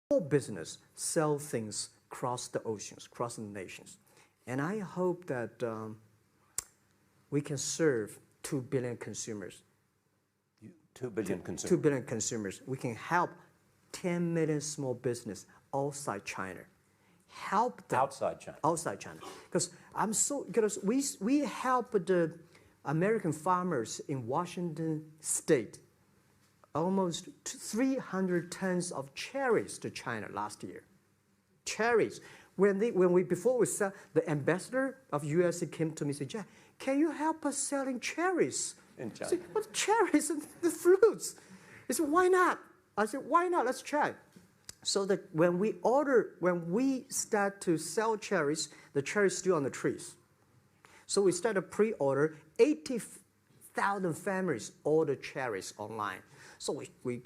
small business sell things across the oceans, across the nations. And I hope that we can serve 2 billion consumers. 2 billion consumers. 2 billion consumers. We can help 10 million small business outside China. Help them. Outside China. Outside China. Because we help the American farmers in Washington State almost 300 tons of cherries to China last year. Cherries. Before we sell, the ambassador of USA came to me and said, Jack, can you help us selling cherries? In China. I said, what cherries and the fruits? He said, why not? I said, why not? Let's try. So that when we start to sell cherries, the cherries still on the trees. So we start a pre-order. 80,000 families order cherries online. So we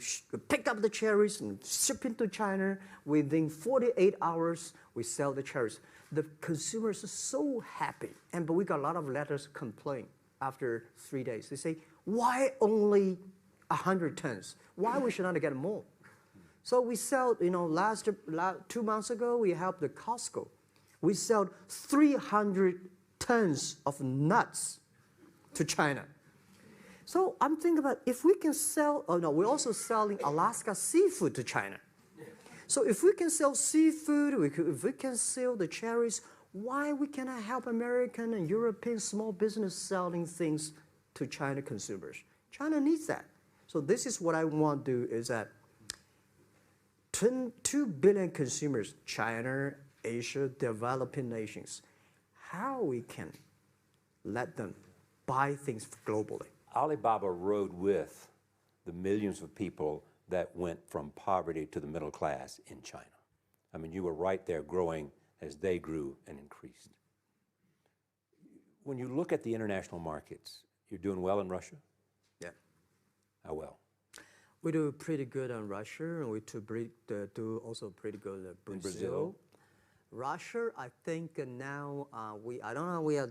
pick up the cherries and ship into China. Within 48 hours, we sell the cherries. The consumers are so happy. But we got a lot of letters complaint after 3 days. They say, why only 100 tons? Why we should not get more? So we sell, 2 months ago, we helped the Costco. We sold 300 tons of nuts to China. So I'm thinking about if we can sell, we're also selling Alaska seafood to China. So if we can sell seafood, if we can sell the cherries, why we cannot help American and European small business selling things to China consumers? China needs that. So this is what I want to do is that 2 billion consumers, China, Asia, developing nations, how we can let them buy things globally. Alibaba rode with the millions of people that went from poverty to the middle class in China. I mean, you were right there growing as they grew and increased. When you look at the international markets, you're doing well in Russia? Yeah. How well? We do pretty good on Russia, and we do also pretty good in Brazil. In Brazil? Russia, I think now I don't know, we are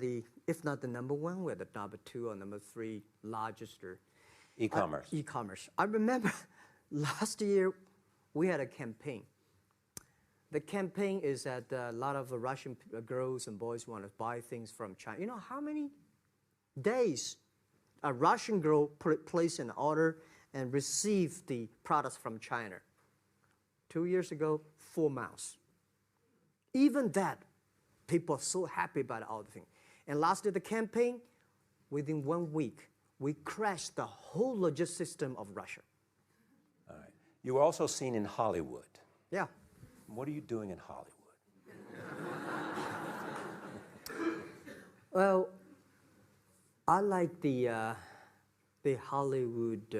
if not the number 1, we're the number 2 or number 3 largest e-commerce. E-commerce. I remember last year we had a campaign. The campaign is that a lot of Russian girls and boys want to buy things from China. You know how many days a Russian girl placed an order and received the products from China? 2 years ago, 4 months. Even that, people are so happy about all the thing. And last year, the campaign, within 1 week, we crashed the whole logistics system of Russia. All right. You were also seen in Hollywood. Yeah. What are you doing in Hollywood? Well, I like the Hollywood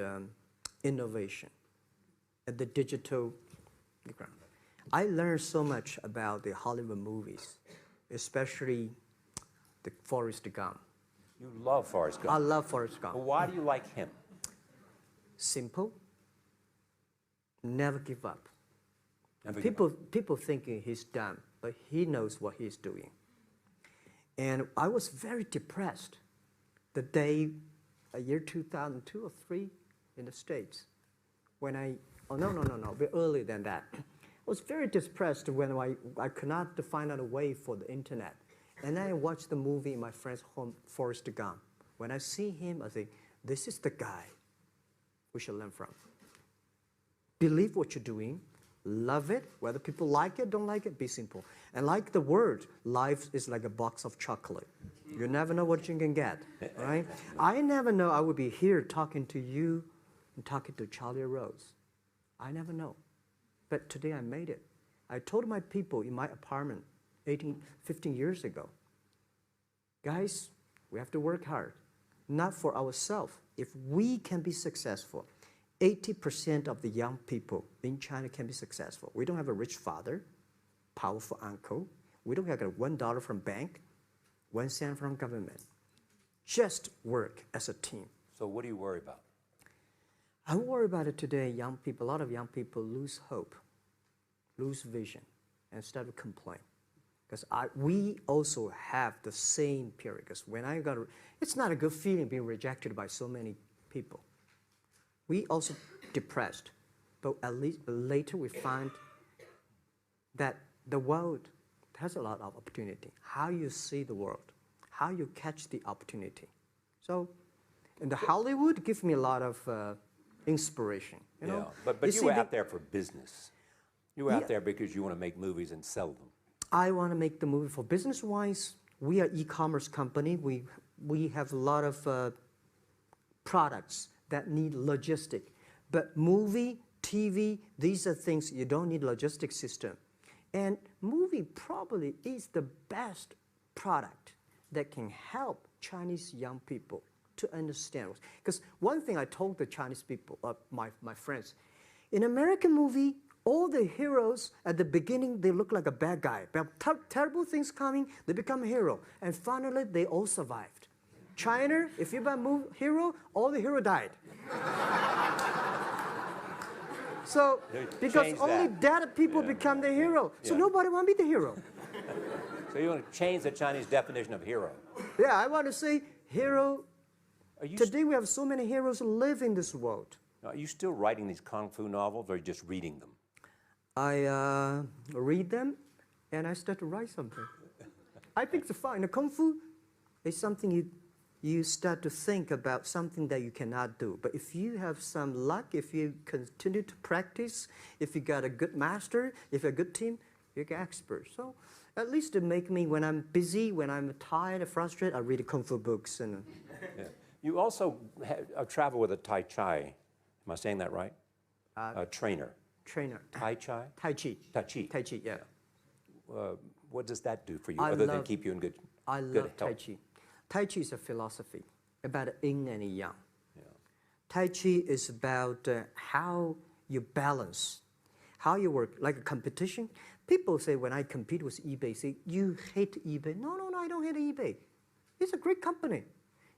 innovation and the digital background. I learned so much about the Hollywood movies, especially the Forrest Gump. You love Forrest Gump. I love Forrest Gump. Well, why do you like him? Simple. Never give up. Never give up. People thinking he's dumb, but he knows what he's doing. And I was very depressed the day, year 2002 or 3 in the States, when a bit earlier than that. I was very depressed when I could not find out a way for the internet. And then I watched the movie in my friend's home, Forrest Gump. When I see him, I think, this is the guy we should learn from. Believe what you're doing, love it, whether people like it, don't like it, be simple. And like the word, life is like a box of chocolate. You never know what you can get, right? I never know I would be here talking to you and talking to Charlie Rose. I never know. But today I made it. I told my people in my apartment 15 years ago, guys, we have to work hard, not for ourselves. If we can be successful, 80% of the young people in China can be successful. We don't have a rich father, powerful uncle. We don't have $1 from bank, 1 cent from government. Just work as a team. So what do you worry about? I worry about it today. Young people, a lot of young people lose hope, lose vision, and start to complain. Because we also have the same period. Because when it's not a good feeling being rejected by so many people. We also depressed, but at least later we find that the world has a lot of opportunity. How you see the world, how you catch the opportunity. So, and the Hollywood gives me a lot of inspiration. You know? But You you see, were out there for business. You were out Yeah. there because you want to make movies and sell them. I want to make the movie for business-wise. We are e-commerce company. We have a lot of products that need logistic. But movie, TV, these are things you don't need logistic system. And movie probably is the best product that can help Chinese young people to understand. Because one thing I told the Chinese people, my friends, in American movie, all the heroes at the beginning, they look like a bad guy. But terrible things coming, they become a hero. And finally, they all survived. China, if you buy a hero, all the hero died. So, because Change only that. dead people become the hero. So Yeah. nobody want to be the hero. So you want to change the Chinese definition of hero. Yeah, I want to say hero. Are you, Today we have so many heroes who live in this world. are you still writing these kung fu novels, or are you just reading them? I read them and I start to write something. I think it's fun. The Kung Fu is something you start to think about something that you cannot do. But if you have some luck, if you continue to practice, if you got a good master, if you're a good team, you get expert. So at least to make me, when I'm busy, when I'm tired or frustrated, I read Kung Fu books. And Yeah. You also travel with a Tai Chi. Am I saying that right? A trainer. trainer. Tai Chi? Tai Chi. Tai Chi. Tai Chi, yeah. What does that do for you, I other than love- keep you in good I good love Tai health? Chi. Tai Chi is a philosophy about yin and yang. Yeah. Tai Chi is about how you balance, how you work, like a competition. People say when I compete with eBay, say, you hate eBay. No, I don't hate eBay. It's a great company.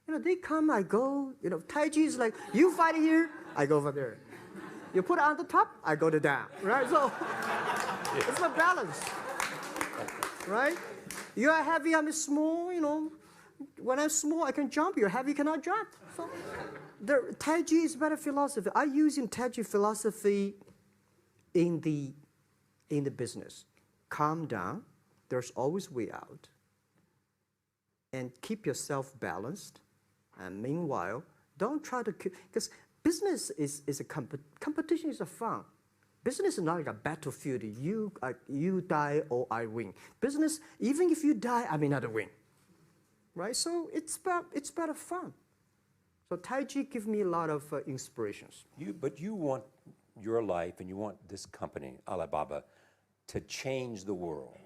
You know, they come, I go. You know, Tai Chi is like, you fight here, I go over there. You put it on the top, I go to down, right? So it's a balance, right? You are heavy, I'm small, you know. When I'm small, I can jump. You're heavy, cannot jump. So the Tai Chi is about a philosophy. I use in Tai Chi philosophy in the business. Calm down. There's always way out. And keep yourself balanced. And meanwhile, don't try to because business is a competition is a fun. Business is not like a battlefield. You die or I win. Business, even if you die, I may not win. Right? So it's about fun. So Tai Chi gives me a lot of inspirations. But you want your life and you want this company, Alibaba, to change the world.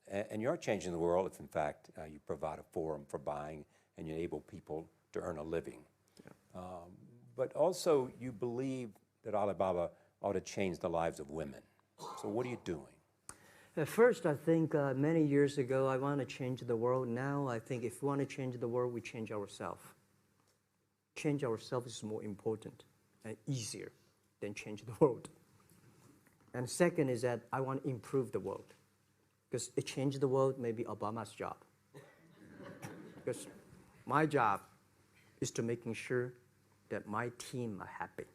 And you're changing the world if, in fact, you provide a forum for buying and you enable people to earn a living. Yeah. But also, you believe that Alibaba ought to change the lives of women. So what are you doing? At first, I think many years ago, I want to change the world. Now, I think if we want to change the world, we change ourselves. Change ourselves is more important and easier than change the world. And second is that I want to improve the world. Because it changed the world, maybe Obama's job. Because my job is to making sure that my team are happy.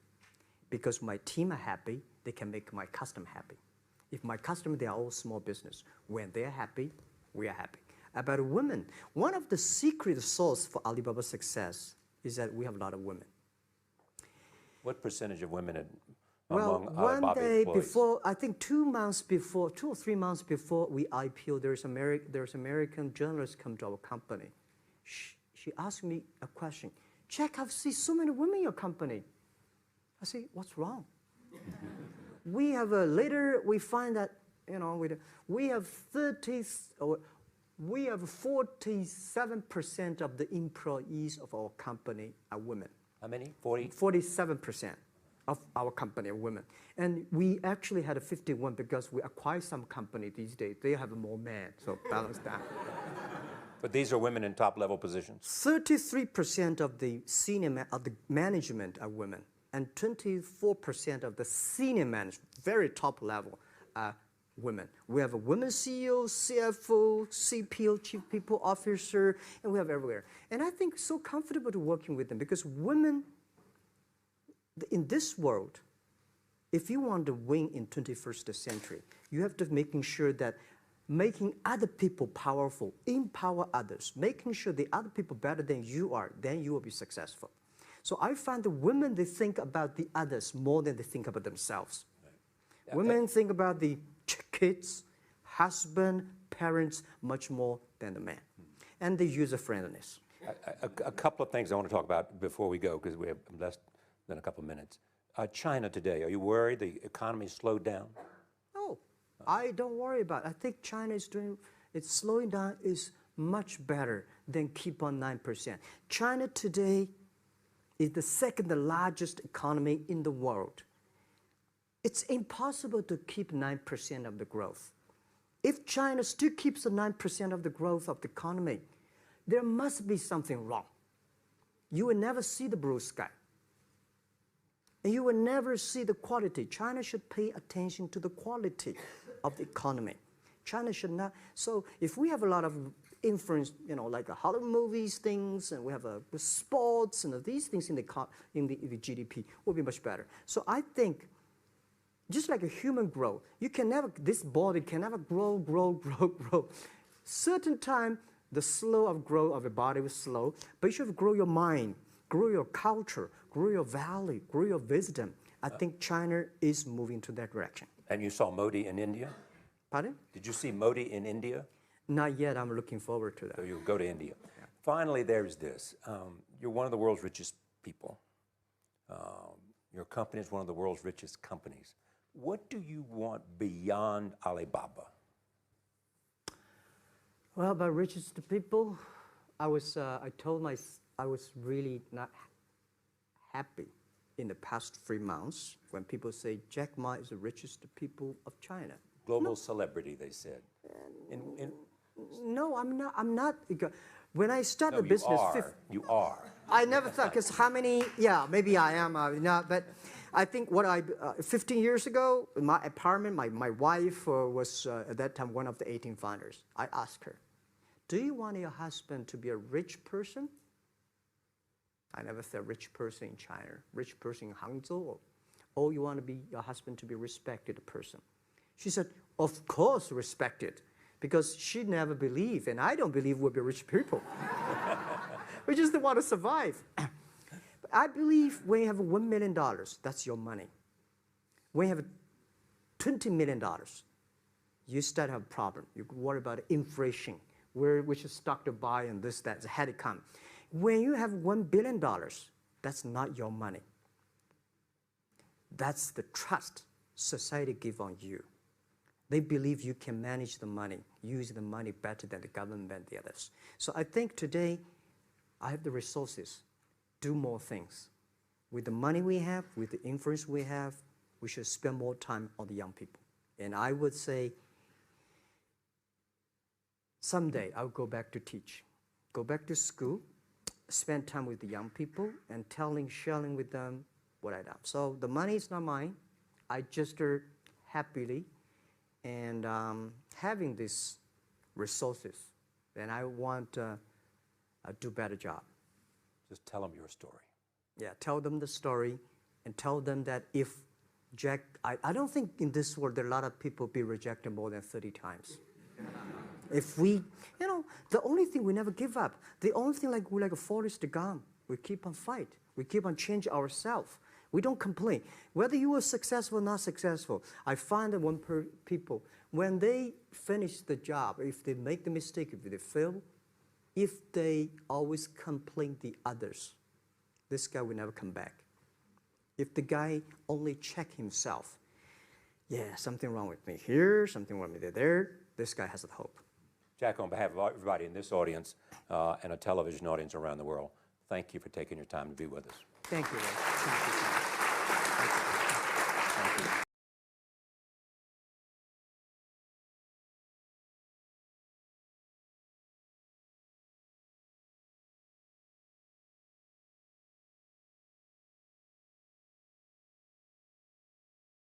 Because my team are happy, they can make my customer happy. If my customer, they are all small business. When they're happy, we are happy. About women, one of the secret sauce for Alibaba's success is that we have a lot of women. What percentage of women Well, among one Alibaba day employees? before, I think 2 or 3 months before we IPO, there's American journalist come to our company. She asked me a question. Jack, I've seen so many women in your company. I say, what's wrong? We have later we find that we have 47% of the employees of our company are women. How many? 40? 47% of our company are women. And we actually had a 51 because we acquired some company these days. They have more men, so balance that. But these are women in top-level positions? 33% of the management are women, and 24% of the senior management, very top level, are women. We have a women CEO, CFO, CPO, Chief People Officer, and we have everywhere. And I think so comfortable to working with them because women in this world if you want to win in 21st century, you have to making sure that making other people powerful, empower others, making sure the other people better than you are, then you will be successful. So I find the women, they think about the others more than they think about themselves. Right. Yeah, women think about the kids, husband, parents, much more than the man. And the user-friendliness. A couple of things I want to talk about before we go, because we have less than a couple of minutes. China today, are you worried the economy slowed down? No, I don't worry about it. I think China is doing, it's slowing down is much better than keep on 9%. China today is the second largest economy in the world. It's impossible to keep 9% of the growth. If China still keeps the 9% of the growth of the economy, there must be something wrong. You will never see the blue sky. And you will never see the quality. China should pay attention to the quality of the economy. China should not. So if we have a lot of influence, like the Hollywood movies, things, and we have sports and these things in the GDP, will be much better. So I think, just like a human growth, this body can never grow. Certain time, the slow of growth of the body is slow, but you should grow your mind, grow your culture, grow your value, grow your wisdom. I think China is moving to that direction. And you saw Modi in India? Pardon? Did you see Modi in India? Not yet. I'm looking forward to that. So you'll go to India. Yeah. Finally, there's this. You're one of the world's richest people. Your company is one of the world's richest companies. What do you want beyond Alibaba? Well, about richest people, I was really not happy in the past 3 months when people say Jack Ma is the richest people of China. Global celebrity, they said. No, I'm not. When I started the business, you are. I never thought, because how many? Yeah, maybe I am. But I think 15 years ago, in my apartment, my wife was at that time one of the 18 founders. I asked her, "Do you want your husband to be a rich person?" I never said rich person in China, rich person in Hangzhou. Or you want your husband to be a respected person? She said, "Of course, respected." Because she never believed, and I don't believe we'll be rich people. We just want to survive. But I believe when you have $1 million, that's your money. When you have $20 million, you start to have a problem. You worry about inflation, which stock to buy and this, that, had it come. When you have $1 billion, that's not your money. That's the trust society gives on you. They believe you can manage the money, use the money better than the government and the others. So I think today, I have the resources, do more things. With the money we have, with the influence we have, we should spend more time on the young people. And I would say, someday I'll go back to teach, go back to school, spend time with the young people, and sharing with them what I done. So the money is not mine. I just happily and having these resources, then I want to do a better job. Just tell them your story. Yeah, tell them the story and tell them that if Jack, I don't think in this world there are a lot of people be rejected more than 30 times. If we, the only thing we never give up, the only thing we're like a Forrest Gump, we keep on fight. We keep on changing ourselves. We don't complain. Whether you were successful or not successful, I find that people, when they finish the job, if they make the mistake, if they fail, if they always complain the others, this guy will never come back. If the guy only check himself, yeah, something wrong with me here, something wrong with me there, this guy has a hope. Jack, on behalf of everybody in this audience and a television audience around the world, thank you for taking your time to be with us. Thank you, Ray. Thank you so much. Thank you.